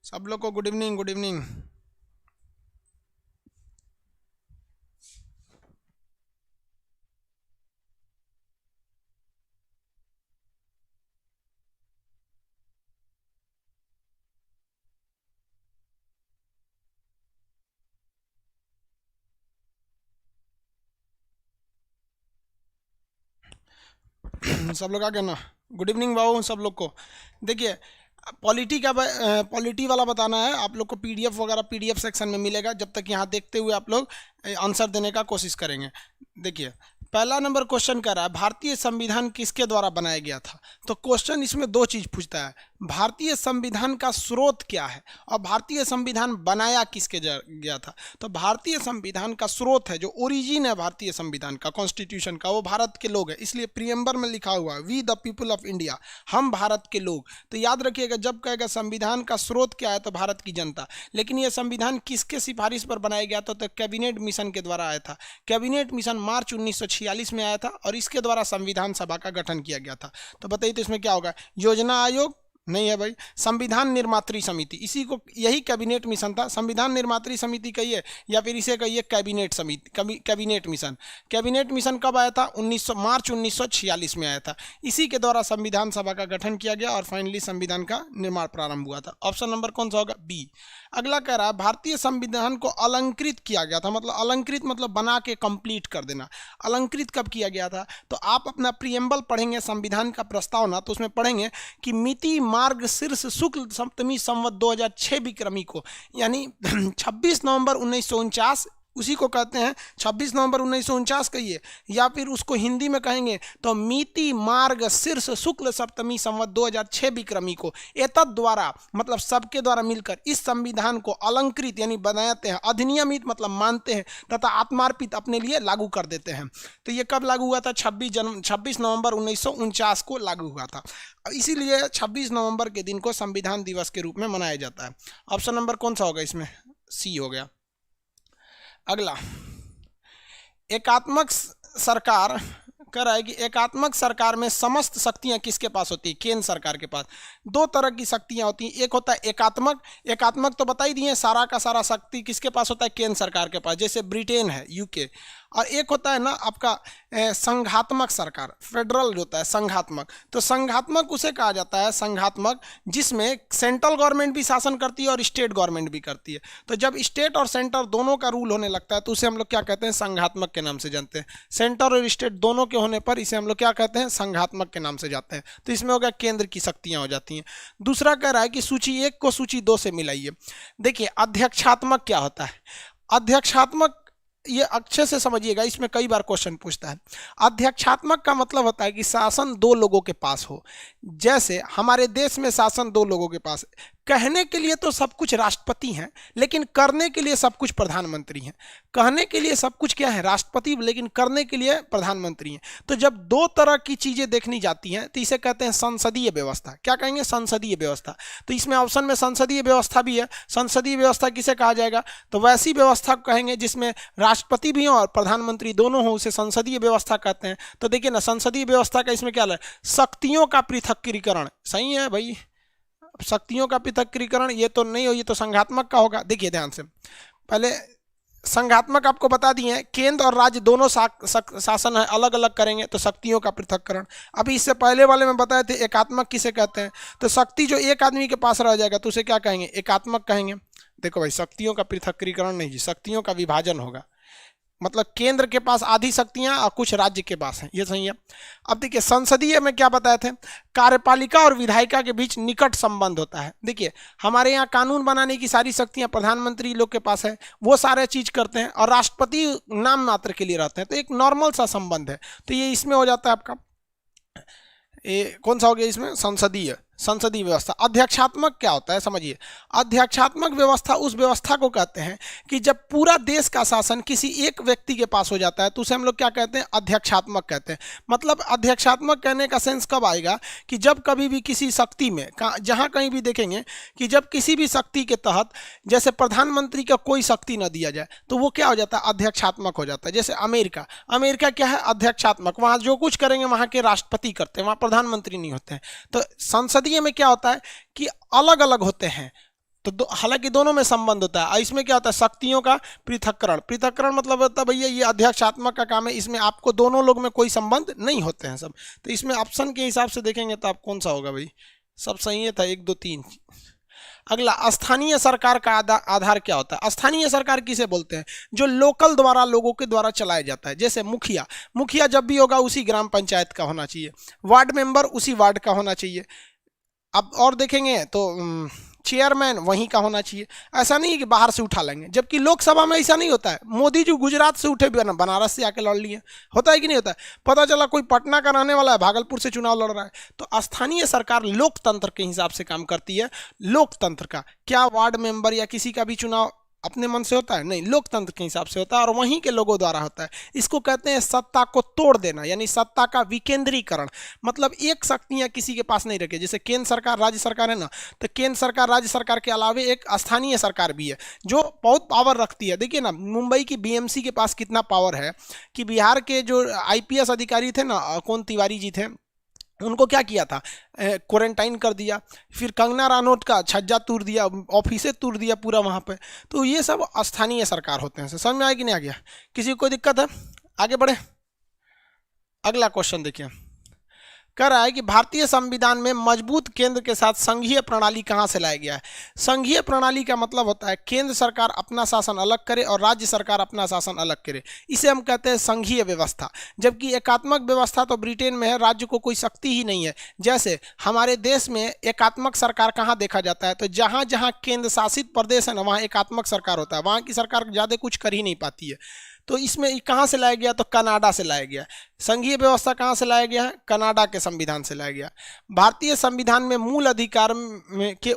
सब लोग को गुड इवनिंग, गुड इवनिंग। सब लोग आ गए ना? गुड इवनिंग बाबू सब लोग को। देखिए, पॉलिटी वाला बताना है आप लोग को। पीडीएफ वगैरह पीडीएफ सेक्शन में मिलेगा। जब तक यहाँ देखते हुए आप लोग आंसर देने का कोशिश करेंगे। देखिए, पहला नंबर क्वेश्चन कर रहा है भारतीय संविधान किसके द्वारा बनाया गया था। तो क्वेश्चन इसमें दो चीज पूछता है, भारतीय संविधान का स्रोत क्या है और भारतीय संविधान बनाया किसके गया था। तो भारतीय संविधान का स्रोत है, जो ओरिजिन है भारतीय संविधान का, कॉन्स्टिट्यूशन का, वो भारत के लोग है। इसलिए प्रियम्बर में लिखा हुआ है we the people of India, हम भारत के लोग। तो याद रखिएगा, जब कहेगा संविधान का स्रोत क्या है तो भारत की जनता। लेकिन यह संविधान किसके सिफारिश पर बनाया गया था? तो कैबिनेट मिशन के द्वारा आया था। कैबिनेट मिशन मार्च 1946 में आया था और इसके द्वारा संविधान सभा का गठन किया गया था। तो बताइए, तो इसमें क्या होगा? योजना आयोग नहीं है भाई, संविधान निर्मात्री समिति। इसी को, यही कैबिनेट मिशन था। संविधान निर्मात्री समिति कहिए या फिर इसे कहिए कैबिनेट समिति, कैबिनेट मिशन। कैबिनेट मिशन कब आया था? मार्च 1946 में आया था। इसी के द्वारा संविधान सभा का गठन किया गया और फाइनली संविधान का निर्माण प्रारंभ हुआ था। ऑप्शन नंबर कौन सा होगा? बी। अगला कह रहा है भारतीय संविधान को अलंकृत किया गया था। मतलब अलंकृत मतलब बना के कंप्लीट कर देना। अलंकृत कब किया गया था? तो आप अपना प्रियम्बल पढ़ेंगे, संविधान का प्रस्तावना, तो उसमें पढ़ेंगे कि मिति मार्ग शीर्ष शुक्ल सप्तमी संवत 2006 विक्रमी को, यानी 26 नवंबर 1949, उसी को कहते हैं 26 नवंबर 1949 कहिए, या फिर उसको हिंदी में कहेंगे तो मिति मार्ग शीर्ष शुक्ल सप्तमी संवत 2006 विक्रमी को एतद द्वारा, मतलब सबके द्वारा मिलकर इस संविधान को अलंकृत यानी बनाते हैं, अधिनियमित मतलब मानते हैं, तथा आत्मार्पित अपने लिए लागू कर देते हैं। तो ये कब लागू हुआ था? 26 नवंबर 1949 को लागू हुआ था। इसीलिए 26 नवंबर के दिन को संविधान दिवस के रूप में मनाया जाता है। ऑप्शन नंबर कौन सा होगा इसमें? सी हो गया। अगला, एकात्मक सरकार कह रहा है कि एकात्मक सरकार में समस्त शक्तियां किसके पास होती है? केंद्र सरकार के पास। दो तरह की शक्तियां होती हैं, एक होता है एकात्मक। एकात्मक तो बता ही दिए, सारा का सारा शक्ति किसके पास होता है? केंद्र सरकार के पास, जैसे ब्रिटेन है, यूके। और एक होता है ना आपका संघात्मक सरकार, फेडरल होता है संघात्मक। तो संघात्मक उसे कहा जाता है, संघात्मक, जिसमें सेंट्रल गवर्नमेंट भी शासन करती है और स्टेट गवर्नमेंट भी करती है। तो जब स्टेट और सेंटर दोनों का रूल होने लगता है तो उसे हम लोग क्या कहते हैं? संघात्मक के नाम से जानते हैं। सेंटर और स्टेट दोनों के होने पर इसे हम लोग क्या कहते हैं? संघात्मक के नाम से जाते हैं। तो इसमें हो गया केंद्र की शक्तियां हो जाती हैं। दूसरा कह रहा है कि सूची 1 को सूची 2 से मिलाइए। देखिए, अध्यक्षात्मक क्या होता है? अध्यक्षात्मक, ये अच्छे से समझिएगा, इसमें कई बार क्वेश्चन पूछता है। अध्यक्षात्मक का मतलब होता है कि शासन दो लोगों के पास हो। जैसे हमारे देश में शासन दो लोगों के पास है। कहने के लिए तो सब कुछ राष्ट्रपति हैं, लेकिन करने के लिए सब कुछ प्रधानमंत्री हैं। कहने के लिए सब कुछ क्या है? राष्ट्रपति, लेकिन करने के लिए प्रधानमंत्री हैं। तो जब दो तरह की चीजें देखनी जाती हैं तो इसे कहते हैं संसदीय व्यवस्था। क्या कहेंगे? संसदीय व्यवस्था। तो इसमें ऑप्शन में संसदीय व्यवस्था भी है। संसदीय व्यवस्था किसे कहा जाएगा? तो वैसी व्यवस्था को कहेंगे जिसमें राष्ट्रपति भी हो और प्रधानमंत्री दोनों हो, उसे संसदीय व्यवस्था कहते हैं। तो देखिए ना, संसदीय व्यवस्था का इसमें क्या है? शक्तियों का पृथक्करीकरण। सही है भाई, शक्तियों का पृथक्करीकरण ये तो नहीं हो, ये तो संघात्मक का होगा। देखिए ध्यान से, पहले संघात्मक आपको बता दिए, केंद्र और राज्य दोनों शासन है, अलग अलग करेंगे तो शक्तियों का पृथक्करण। अभी इससे पहले वाले में बताए थे एकात्मक किसे कहते हैं? तो शक्ति जो एक आदमी के पास रह जाएगा तो उसे क्या कहेंगे? एकात्मक कहेंगे। देखो भाई, शक्तियों का पृथक्करीकरण नहीं जी, शक्तियों का विभाजन होगा। मतलब केंद्र के पास आधी शक्तियां और कुछ राज्य के पास हैं, ये सही है। अब देखिए, संसदीय में क्या बताए थे? कार्यपालिका और विधायिका के बीच निकट संबंध होता है। देखिए, हमारे यहाँ कानून बनाने की सारी शक्तियां प्रधानमंत्री लोग के पास है, वो सारे चीज करते हैं, और राष्ट्रपति नाम मात्र के लिए रहते हैं। तो एक नॉर्मल सा संबंध है। तो ये इसमें हो जाता है आपका, ये कौन सा हो गया इसमें? संसदीय। संसदीय व्यवस्था। अध्यक्षात्मक क्या होता है समझिए। अध्यक्षात्मक व्यवस्था उस व्यवस्था को कहते हैं कि जब पूरा देश का शासन किसी एक व्यक्ति के पास हो जाता है तो उसे हम लोग क्या कहते हैं? अध्यक्षात्मक कहते हैं। मतलब अध्यक्षात्मक कहने का सेंस कब आएगा? कि जब कभी भी किसी शक्ति में, जहां कहीं भी देखेंगे कि जब किसी भी शक्ति के तहत जैसे प्रधानमंत्री का कोई शक्ति न दिया जाए तो वो क्या हो जाता है? अध्यक्षात्मक हो जाता है। जैसे अमेरिका, अमेरिका क्या है? अध्यक्षात्मक। वहां जो कुछ करेंगे वहां के राष्ट्रपति करते हैं, वहां प्रधानमंत्री नहीं होते हैं। तो संसद में क्या होता है कि अलग अलग होते हैं, तो हालांकि दोनों में संबंध होता है। इसमें क्या होता है, शक्तियों का पृथक्करण। पृथक्करण मतलब होता है भैया ये अध्यक्षात्मक का काम है, इसमें आपको दोनों लोग में कोई संबंध नहीं होते हैं सब। तो इसमें ऑप्शन के हिसाब से देखेंगे तो आप कौन सा होगा भाई, सब सही है था, 1 2 3। अगला, स्थानीय सरकार का आधार क्या होता है? स्थानीय सरकार किसे बोलते हैं? जो लोकल द्वारा, लोगों के द्वारा चलाया जाता है। जैसे मुखिया, मुखिया जब भी होगा उसी ग्राम पंचायत का होना चाहिए, वार्ड मेंबर उसी वार्ड का होना चाहिए। अब और देखेंगे तो चेयरमैन वहीं का होना चाहिए। ऐसा नहीं है कि बाहर से उठा लेंगे, जबकि लोकसभा में ऐसा नहीं होता है। मोदी जी गुजरात से उठे, बनारस से आके लड़ लिए, होता है कि नहीं होता है? पता चला कोई पटना का रहने वाला है, भागलपुर से चुनाव लड़ रहा है। तो स्थानीय सरकार लोकतंत्र के हिसाब से काम करती है। लोकतंत्र का क्या वार्ड मेंबर या किसी का भी चुनाव अपने मन से होता है? नहीं, लोकतंत्र के हिसाब से होता है और वहीं के लोगों द्वारा होता है। इसको कहते हैं सत्ता को तोड़ देना, यानी सत्ता का विकेंद्रीकरण। मतलब एक शक्तियां किसी के पास नहीं रखे। जैसे केंद्र सरकार, राज्य सरकार है ना, तो केंद्र सरकार, राज्य सरकार के अलावे एक स्थानीय सरकार भी है जो बहुत पावर रखती है। देखिए ना, मुंबई की बीएमसी के पास कितना पावर है कि बिहार के जो आईपीएस अधिकारी थे ना, कौन तिवारी जी थे, उनको क्या किया था, क्वारंटाइन कर दिया। फिर कंगना रानौत का छज्जा तोड़ दिया, ऑफिसे तोड़ दिया पूरा वहाँ पे। तो ये सब स्थानीय सरकार होते हैं। समझ में आया कि नहीं आ गया? किसी को कोई दिक्कत है? आगे बढ़े। अगला क्वेश्चन देखिए, कह रहा है कि भारतीय संविधान में मजबूत केंद्र के साथ संघीय प्रणाली कहां से लाया गया है? संघीय प्रणाली का मतलब होता है केंद्र सरकार अपना शासन अलग करे और राज्य सरकार अपना शासन अलग करे। इसे हम कहते हैं संघीय व्यवस्था। जबकि एकात्मक व्यवस्था तो ब्रिटेन में है, राज्य को कोई शक्ति ही नहीं है। जैसे हमारे देश में एकात्मक सरकार कहाँ देखा जाता है? तो जहाँ जहाँ केंद्र शासित प्रदेश है ना, वहाँ एकात्मक सरकार होता है। वहाँ की सरकार ज़्यादा कुछ कर ही नहीं पाती है। तो इसमें कहाँ से लाया गया? तो कनाडा से लाया गया। संघीय व्यवस्था कहाँ से लाया गया है? कनाडा के संविधान से लाया गया। भारतीय संविधान में मूल अधिकार में के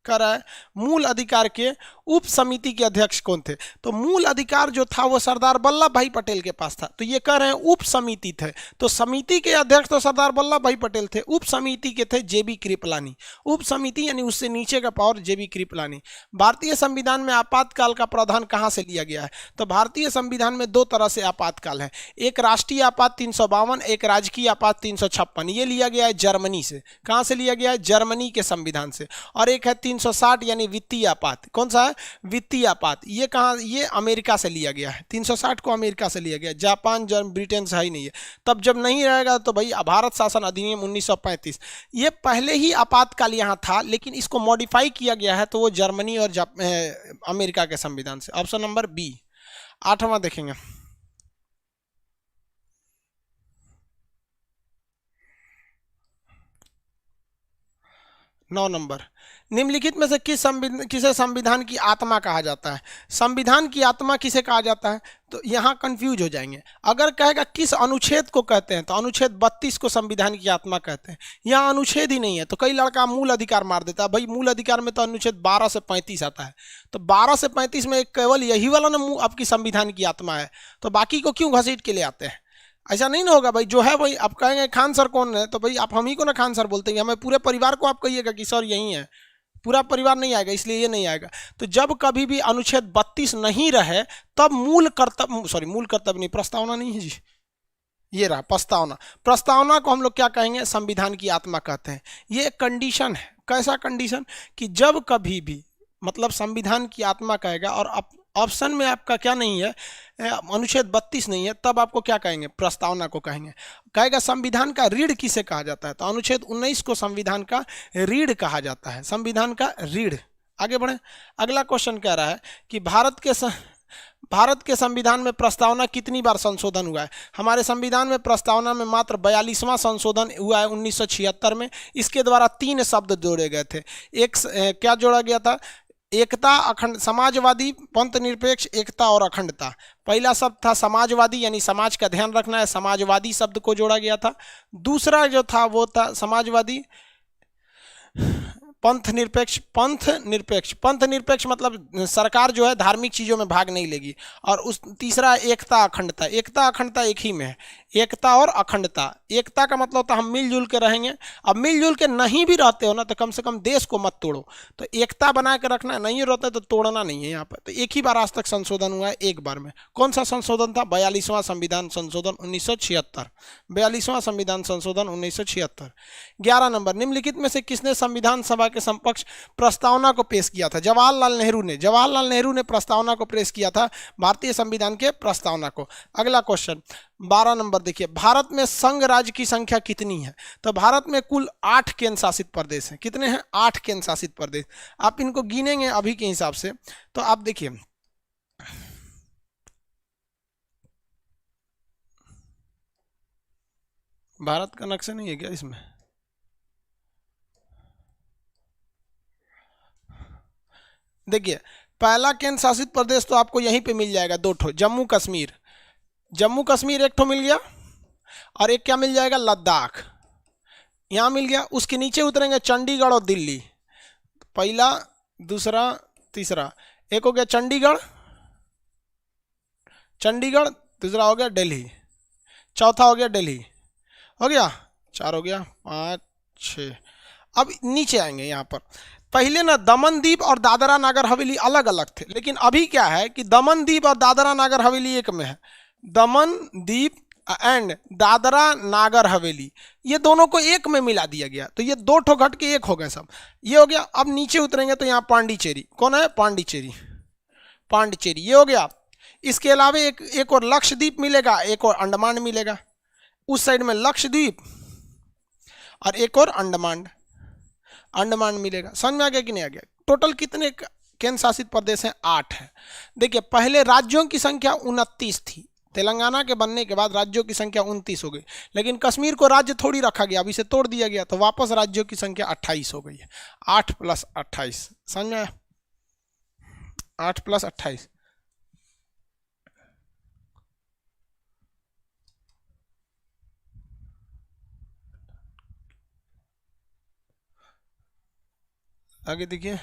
कर रहा है, मूल अधिकार के उप समिति के अध्यक्ष कौन थे? तो मूल अधिकार जो था वो सरदार वल्लभ भाई पटेल के पास था। तो ये कह रहे हैं उप समिति थे। तो समिति के अध्यक्ष तो सरदार वल्लभ भाई पटेल थे, उप समिति के थे जेबी कृपलानी। उप समिति यानी उससे नीचे का पावर जेबी कृपलानी। भारतीय संविधान में आपातकाल का प्रावधान कहाँ से लिया गया है? तो भारतीय संविधान में 2 तरह से आपातकाल है, एक राष्ट्रीय आपात 352, एक राजकीय आपात 356। ये लिया गया है जर्मनी से। कहाँ से लिया गया है? जर्मनी के संविधान से। और एक है 360 यानी वित्तीय आपात। कौन सा है? वित्तीय आपात। ये कहाँ? ये अमेरिका से लिया गया है। 360 को अमेरिका से लिया गया, जापान ब्रिटेन से ही नहीं है। तब जब नहीं रहेगा तो भाई भारत शासन अधिनियम 1935, ये पहले ही आपातकाल यहाँ था, लेकिन इसको मॉडिफाई किया गया है, तो वो जर्मनी और अमेरिका के संविधान से। Option number B. 8वां देखेंगे, 9 नंबर, निम्नलिखित में से किसे संविधान की आत्मा कहा जाता है? संविधान की आत्मा किसे कहा जाता है? तो यहाँ कंफ्यूज हो जाएंगे। अगर कहेगा किस अनुच्छेद को कहते हैं, तो अनुच्छेद 32 को संविधान की आत्मा कहते हैं। यहाँ अनुच्छेद ही नहीं है, तो कई लड़का मूल अधिकार मार देता है। भाई मूल अधिकार में तो अनुच्छेद 12 से 35 आता है, तो 12 से 35 में केवल यही वाला ना आपकी संविधान की आत्मा है, तो बाकी को क्यों घसीट के ले आते हैं? ऐसा नहीं ना होगा भाई। जो है भाई, आप कहेंगे खान सर कौन है, तो भाई आप हम ही को ना खान सर बोलते हैं। हमें पूरे परिवार को आप कहिएगा कि सर यही है, पूरा परिवार नहीं आएगा, इसलिए ये नहीं आएगा। तो जब कभी भी अनुच्छेद 32 नहीं रहे, तब मूल कर्तव्य नहीं, प्रस्तावना नहीं है जी, ये रहा प्रस्तावना। प्रस्तावना को हम लोग क्या कहेंगे? संविधान की आत्मा कहते हैं। ये एक कंडीशन है। कैसा कंडीशन? कि जब कभी भी मतलब संविधान की आत्मा कहेगा और ऑप्शन में आपका क्या नहीं है, अनुच्छेद 32 नहीं है, तब आपको क्या कहेंगे? प्रस्तावना को कहेंगे। कहेगा संविधान का रीढ़ किसे कहा जाता है? तो अनुच्छेद 19 को संविधान का रीढ़ कहा जाता है। संविधान का रीढ़। आगे बढ़े। अगला क्वेश्चन कह रहा है कि भारत के संविधान में प्रस्तावना कितनी बार संशोधन हुआ है? हमारे संविधान में प्रस्तावना में मात्र 42वां संशोधन हुआ है 1976 में। इसके द्वारा 3 शब्द जोड़े गए थे। एक क्या जोड़ा गया था? एकता, अखंड, समाजवादी, पंथ निरपेक्ष, एकता और अखंडता। पहला शब्द था समाजवादी, यानी समाज का ध्यान रखना है, समाजवादी शब्द को जोड़ा गया था। दूसरा जो था वो था समाजवादी, पंथ निरपेक्ष मतलब सरकार जो है धार्मिक चीज़ों में भाग नहीं लेगी। और उस तीसरा एकता अखंडता। एकता अखंडता एक ही में है। एकता और अखंडता। एकता का मतलब होता है हम मिलजुल के रहेंगे। अब मिलजुल के नहीं भी रहते हो ना तो कम से कम देश को मत तोड़ो। तो एकता बना के रखना, नहीं रहता तो तोड़ना नहीं है यहाँ पर। तो एक ही बार आज तक संशोधन हुआ है, एक बार में। कौन सा संशोधन था? 42वां संविधान संशोधन 1976। 42वां संविधान संशोधन 1976। 11 नंबर, निम्नलिखित में से किसने संविधान सभा के समक्ष प्रस्तावना को पेश किया था? जवाहरलाल नेहरू ने। जवाहरलाल नेहरू ने प्रस्तावना को पेश किया था, भारतीय संविधान के प्रस्तावना को। अगला क्वेश्चन 12 नंबर देखिए, भारत में संघ राज्य की संख्या कितनी है? तो भारत में कुल 8 केंद्र शासित प्रदेश हैं। कितने हैं? 8 केंद्र शासित प्रदेश। आप इनको गिनेंगे अभी के हिसाब से तो आप देखिए, भारत का नक्शा नहीं है क्या इसमें? देखिए, पहला केंद्र शासित प्रदेश तो आपको यहीं पे मिल जाएगा, 2 ठो, जम्मू कश्मीर। जम्मू कश्मीर एक ठो मिल गया, और एक क्या मिल जाएगा? लद्दाख, यहाँ मिल गया। उसके नीचे उतरेंगे चंडीगढ़ और दिल्ली। पहला, दूसरा, तीसरा। एक हो गया चंडीगढ़, चंडीगढ़। दूसरा हो गया दिल्ली। चौथा हो गया दिल्ली। हो गया 4, हो गया 5, 6। अब नीचे आएंगे यहाँ पर। पहले ना दमन दीप और दादरा नागर हवेली अलग अलग थे, लेकिन अभी क्या है कि दमन दीप और दादरा नागर हवेली एक में है। दमन दीप एंड दादरा नागर हवेली, ये दोनों को एक में मिला दिया गया। तो ये 2 ठो घट के एक हो गए सब। ये हो गया। अब नीचे उतरेंगे तो यहाँ पांडिचेरी। कौन है? पांडिचेरी। पांडिचेरी ये हो गया। इसके अलावा एक और लक्षद्वीप मिलेगा, एक और अंडमान मिलेगा। उस साइड में लक्षद्वीप और एक और अंडमान, अंडमान मिलेगा। समझ में आ गया कि नहीं आ गया? टोटल कितने केंद्र शासित प्रदेश हैं? 8 है। देखिए, पहले राज्यों की संख्या 29 थी। तेलंगाना के बनने के बाद राज्यों की संख्या 29 हो गई, लेकिन कश्मीर को राज्य थोड़ी रखा गया, अभी से तोड़ दिया गया, तो वापस राज्यों की संख्या 28 हो गई है। 8 + 28, समझ में आया? 8 + 28। आगे देखिए,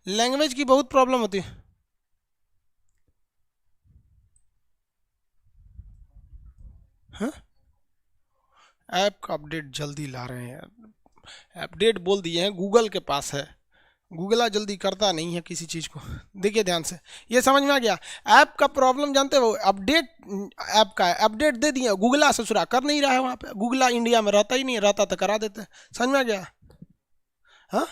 लैंग्वेज की बहुत प्रॉब्लम होती है। हाँ? ऐप का अपडेट जल्दी ला रहे हैं यार। अपडेट बोल दिए हैं, गूगल के पास है। गूगला जल्दी करता नहीं है किसी चीज़ को। देखिए ध्यान से, ये समझ में आ गया? ऐप का प्रॉब्लम जानते हो? अपडेट ऐप का है, अपडेट दे दिए, गूगला ससुरा कर नहीं रहा है वहाँ पे। गूगला इंडिया में रहता ही नहीं, रहता तो करा देते। समझ में आ गया? हाँ,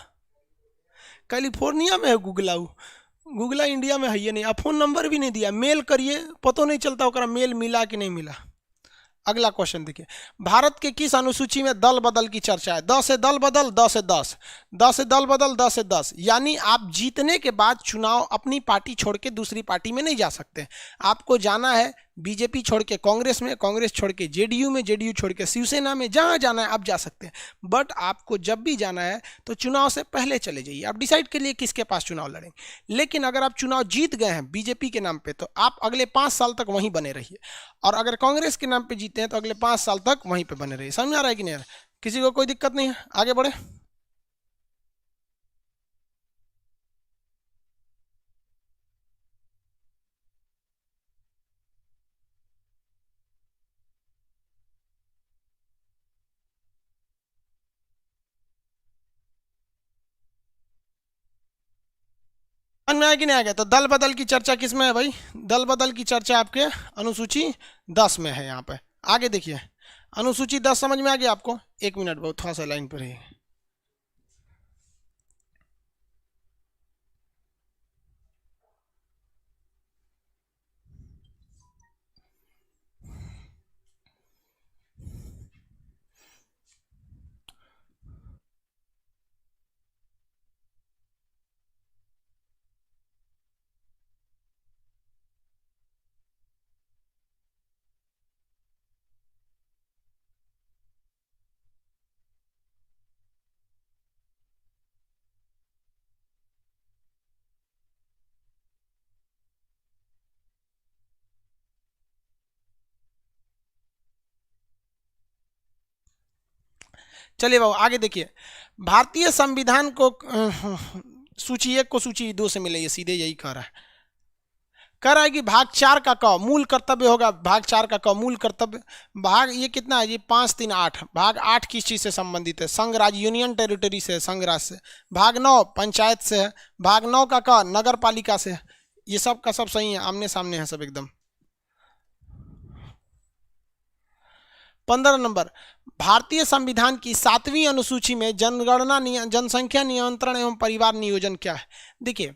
कैलिफोर्निया में है गूगला। गूगला इंडिया में है ये नहीं। अब फोन नंबर भी नहीं दिया, मेल करिए, पता नहीं चलता ओकरा मेल मिला कि नहीं मिला। अगला क्वेश्चन देखिए, भारत के किस अनुसूची में दल बदल की चर्चा है? 10 से दल बदल, 10 से 10, 10 से दल बदल, 10 से 10। यानी आप जीतने के बाद चुनाव अपनी पार्टी छोड़ के दूसरी पार्टी में नहीं जा सकते। आपको जाना है बीजेपी छोड़ के कांग्रेस में, कांग्रेस छोड़ के जेडीयू में, जेडीयू छोड़ के शिवसेना में। जहां जाना है आप जा सकते हैं, बट आपको जब भी जाना है तो चुनाव से पहले चले जाइए। आप डिसाइड के लिए किसके पास चुनाव लड़ेंगे। लेकिन अगर आप चुनाव जीत गए हैं बीजेपी के नाम पे तो आप अगले 5 साल तक वहीं बने रहिए, और अगर कांग्रेस के नाम पे जीते हैं तो अगले 5 साल तक वहीं पे बने रहिए। समझ आ रहा है कि नहीं? किसी को कोई दिक्कत नहीं है? आगे बढ़े। समझ में आया कि नहीं आ गया? तो दल बदल की चर्चा किस में है भाई? दल बदल की चर्चा आपके अनुसूची 10 में है। यहाँ पे आगे देखिए, अनुसूची 10 समझ में आ गया आपको? 1 मिनट बहुत, थोड़ा सा लाइन पर रहिए। चलिए बाबू आगे देखिए, भारतीय संविधान को सूची 1 को सूची 2 से मिले, ये सीधे यही कह रहा है। कह रहा है कि भाग 4 का क मूल कर्तव्य होगा, भाग 4 का क मूल कर्तव्य, भाग ये कितना है, ये 5 3 8, भाग 8 किस चीज से संबंधित है, संघ राज्य यूनियन टेरिटरी से, संघ राज्य से। भाग 9 पंचायत से है, भाग 9 का क नगर पालिका से। ये सब का सब सही है, आमने सामने है सब एकदम। 15 नंबर, भारतीय संविधान की 7वीं अनुसूची में जनगणना जनसंख्या नियंत्रण एवं परिवार नियोजन क्या है। देखिए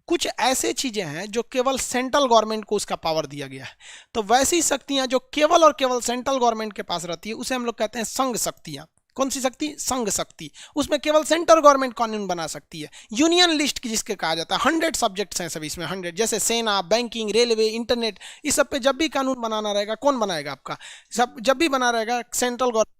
कुछ ऐसे चीजें हैं जो केवल सेंट्रल गवर्नमेंट को उसका पावर दिया गया है, तो वैसी शक्तियां जो केवल और केवल सेंट्रल गवर्नमेंट के पास रहती है उसे हम लोग कहते हैं संघ शक्तियां। कौन सी शक्ति, संघ शक्ति। उसमें केवल सेंट्रल गवर्नमेंट कानून बना सकती है। यूनियन लिस्ट की जिसके कहा जाता है, 100 सब्जेक्ट्स हैं सभी इसमें, 100, जैसे सेना, बैंकिंग, रेलवे, इंटरनेट, इस सब पे जब भी कानून बनाना रहेगा कौन बनाएगा आपका, सब जब भी बना रहेगा central government.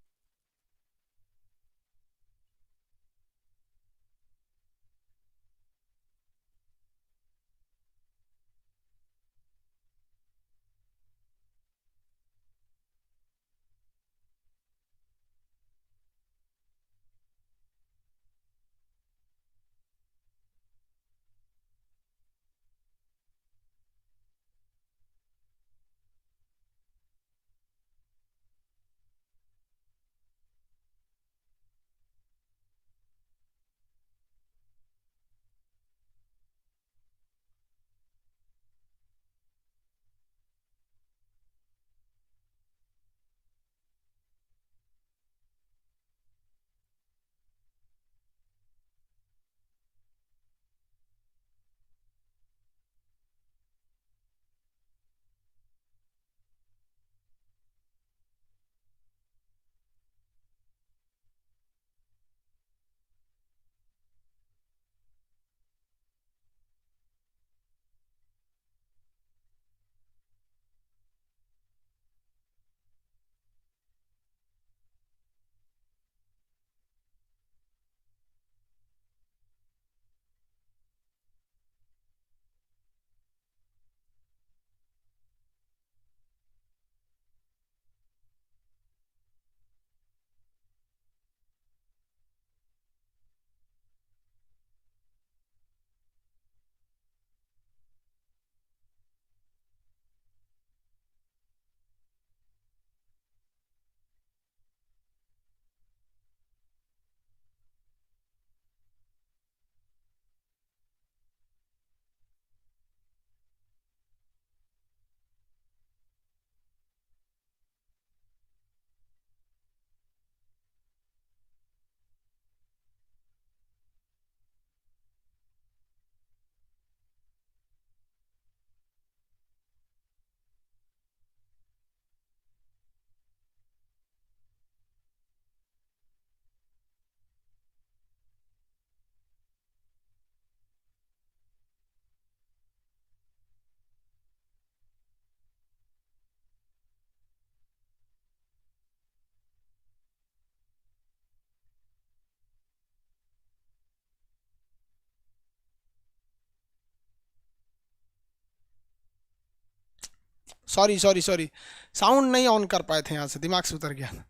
Sorry sorry sorry, sound नहीं ऑन कर पाए थे, यहाँ से दिमाग से उतर गया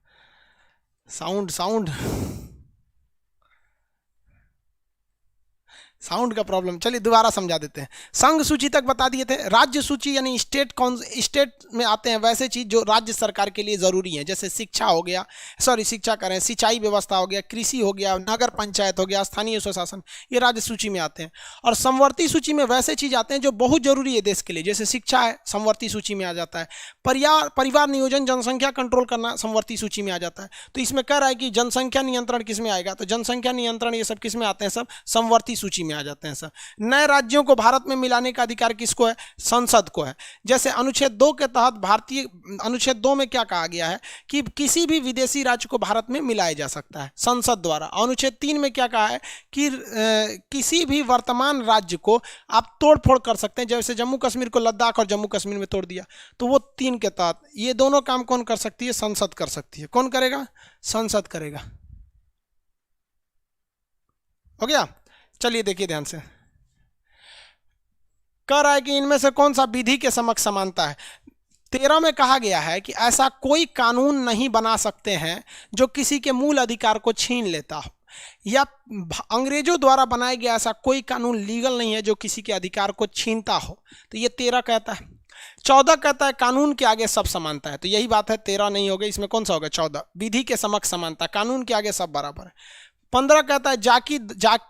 साउंड, साउंड का प्रॉब्लम। चलिए दोबारा समझा देते हैं। संघ सूची तक बता दिए थे। राज्य सूची यानी स्टेट, कौन स्टेट में आते हैं वैसे चीज जो राज्य सरकार के लिए जरूरी है, जैसे शिक्षा हो गया, सॉरी शिक्षा करें, सिंचाई व्यवस्था हो गया, कृषि हो गया, नगर पंचायत हो गया, स्थानीय स्वशासन, ये राज्य सूची में आते हैं। और समवर्ती सूची में वैसे चीज आते हैं जो बहुत जरूरी है देश के लिए, जैसे शिक्षा है, समवर्ती सूची में आ जाता है। परिवार नियोजन, जनसंख्या कंट्रोल करना समवर्ती सूची में आ जाता है। तो इसमें कह रहा है कि जनसंख्या नियंत्रण किस में आएगा, तो जनसंख्या नियंत्रण ये सब किस में आते हैं, सब समवर्ती सूची में आ जाते हैं सब। नए राज्यों को भारत में मिलाने का अधिकार किसको है, संसद को है। जैसे अनुच्छेद 2 के तहत भारतीय, अनुच्छेद 2 में क्या कहा गया है कि किसी भी विदेशी राज्य को भारत में मिलाया जा सकता है संसद द्वारा। अनुच्छेद 3 में क्या कहा है कि किसी भी वर्तमान राज्य को आप तोड़ फोड़ कर सकते हैं, जैसे जम्मू कश्मीर को लद्दाख और जम्मू कश्मीर में तोड़ दिया, तो वो 3 के तहत ये दोनों काम कौन कर सकती है, संसद कर सकती है। कौन करेगा, संसद करेगा। हो गया। चलिए देखिए ध्यान से, कह रहा है कि इनमें से कौन सा विधि के समक्ष समानता है। 13 में कहा गया है कि ऐसा कोई कानून नहीं बना सकते हैं जो किसी के मूल अधिकार को छीन लेता हो। या अंग्रेजों द्वारा बनाया गया ऐसा कोई कानून लीगल नहीं है जो किसी के अधिकार को छीनता हो। तो ये 13 कहता है। 14 कहता है कानून के आगे सब समानता है, तो यही बात है, 13 नहीं होगा, इसमें कौन सा होगा 14, विधि के समक्ष समानता, कानून के आगे सब बराबर है। 15 कहता है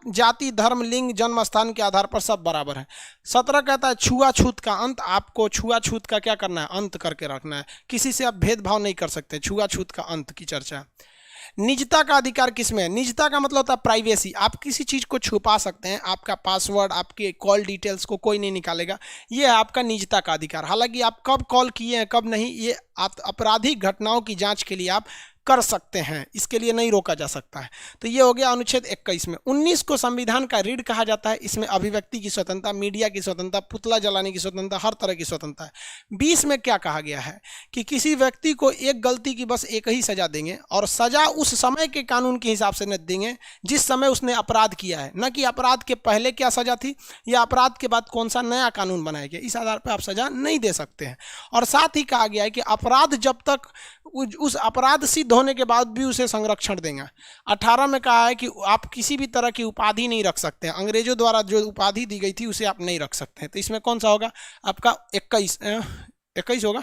जाति धर्म लिंग जन्म स्थान के आधार पर सब बराबर है। 17 कहता है छुआछूत का अंत, आपको छुआछूत का क्या करना है, अंत करके रखना है, किसी से आप भेदभाव नहीं कर सकते, छुआछूत का अंत की चर्चा है। निजता का अधिकार किसमें है, निजता का मतलब होता है प्राइवेसी, आप किसी चीज को छुपा सकते हैं, आपका पासवर्ड आपके कॉल डिटेल्स को कोई नहीं निकालेगा, ये है आपका निजता का अधिकार। हालांकि आप कब कॉल किए हैं कब नहीं, ये आप आपराधिक घटनाओं की जांच के लिए आप कर सकते हैं, इसके लिए नहीं रोका जा सकता है। तो ये हो गया अनुच्छेद 21 में। 19 को संविधान का रीढ़ कहा जाता है, इसमें अभिव्यक्ति की स्वतंत्रता, मीडिया की स्वतंत्रता, पुतला जलाने की स्वतंत्रता, हर तरह की स्वतंत्रता है। 20 में क्या कहा गया है कि किसी व्यक्ति को एक गलती की बस एक ही सजा देंगे, और सजा उस समय के कानून के हिसाब से न देंगे जिस समय उसने अपराध किया है, न कि अपराध के पहले क्या सजा थी या अपराध के बाद कौन सा नया कानून बनाया गया, इस आधार पर आप सजा नहीं दे सकते हैं। और साथ ही कहा गया है कि अपराध जब तक उस अपराध सिद्ध होने के बाद भी उसे संरक्षण देंगे। 18 में कहा है कि आप किसी भी तरह की उपाधि नहीं रख सकते हैं, अंग्रेजों द्वारा जो उपाधि दी गई थी उसे आप नहीं रख सकते हैं। तो इसमें कौन सा होगा आपका 21 होगा।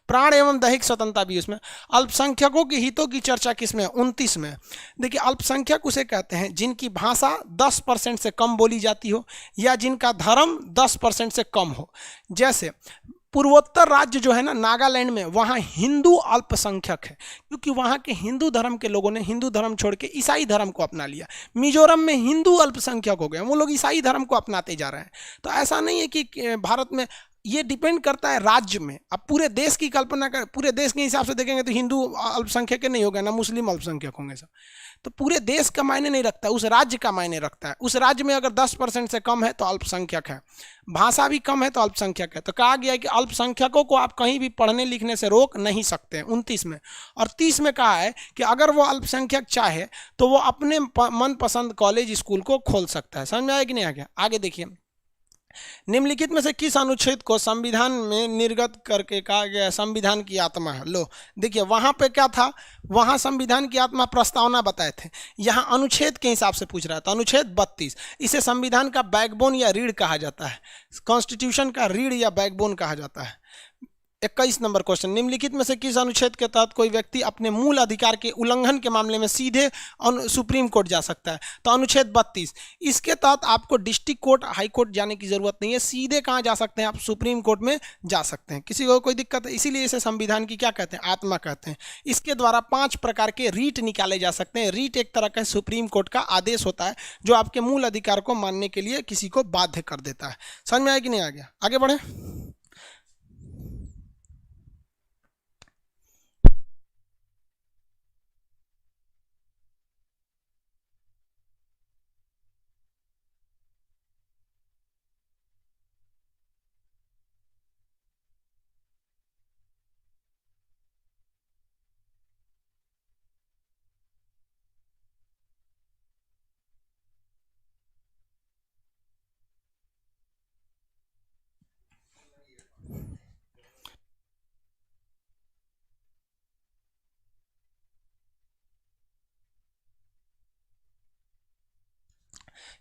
प्राण एवं दैहिक स्वतंत्रता भी उसमें। अल्पसंख्यकों के हितों की चर्चा किसमें, 29 में। देखिए अल्पसंख्यक उसे कहते हैं जिनकी भाषा 10% से कम बोली जाती हो या जिनका धर्म 10% से कम हो। जैसे पूर्वोत्तर राज्य जो है ना, नागालैंड में, वहाँ हिंदू अल्पसंख्यक है क्योंकि वहाँ के हिंदू धर्म के लोगों ने हिंदू धर्म छोड़ के ईसाई धर्म को अपना लिया। मिजोरम में हिंदू अल्पसंख्यक हो गए, वो लोग ईसाई धर्म को अपनाते जा रहे हैं। तो ऐसा नहीं है कि भारत में, ये डिपेंड करता है राज्य में। अब पूरे देश की कल्पना कर, पूरे देश के हिसाब से देखेंगे तो हिंदू अल्पसंख्यक नहीं होगा ना मुस्लिम अल्पसंख्यक होंगे सब। तो पूरे देश का मायने नहीं रखता, उस राज्य का मायने रखता है। उस राज्य में अगर 10% से कम है तो अल्पसंख्यक है, भाषा भी कम है तो अल्पसंख्यक है। तो कहा गया है कि अल्पसंख्यकों को आप कहीं भी पढ़ने लिखने से रोक नहीं सकते हैं, 29 में। और 30 में कहा है कि अगर वो अल्पसंख्यक चाहे तो वो अपने मनपसंद कॉलेज स्कूल को खोल सकता है। समझ में आया कि नहीं आ गया? आगे देखिए, निम्नलिखित में से किस अनुच्छेद को संविधान में निर्गत करके कहा गया संविधान की आत्मा है? लो देखिए, वहां पे क्या था, वहां संविधान की आत्मा प्रस्तावना बताए थे, यहां अनुच्छेद के हिसाब से पूछ रहा था। अनुच्छेद 32, इसे संविधान का बैकबोन या रीढ़ कहा जाता है, कॉन्स्टिट्यूशन का रीढ़ या बैकबोन कहा जाता है। 21 नंबर क्वेश्चन, निम्नलिखित में से किस अनुच्छेद के तहत कोई व्यक्ति अपने मूल अधिकार के उल्लंघन के मामले में सीधे सुप्रीम कोर्ट जा सकता है? तो अनुच्छेद 32, इसके तहत आपको डिस्ट्रिक्ट कोर्ट हाई कोर्ट जाने की जरूरत नहीं है, सीधे कहाँ जा सकते हैं आप? सुप्रीम कोर्ट में जा सकते हैं, किसी को कोई दिक्कत है? इसीलिए इसे संविधान की क्या कहते हैं? आत्मा कहते हैं। इसके द्वारा 5 प्रकार के रीट निकाले जा सकते हैं। रीट एक तरह का सुप्रीम कोर्ट का आदेश होता है जो आपके मूल अधिकार को मानने के लिए किसी को बाध्य कर देता है। समझ में आया कि नहीं आ गया? आगे बढ़े।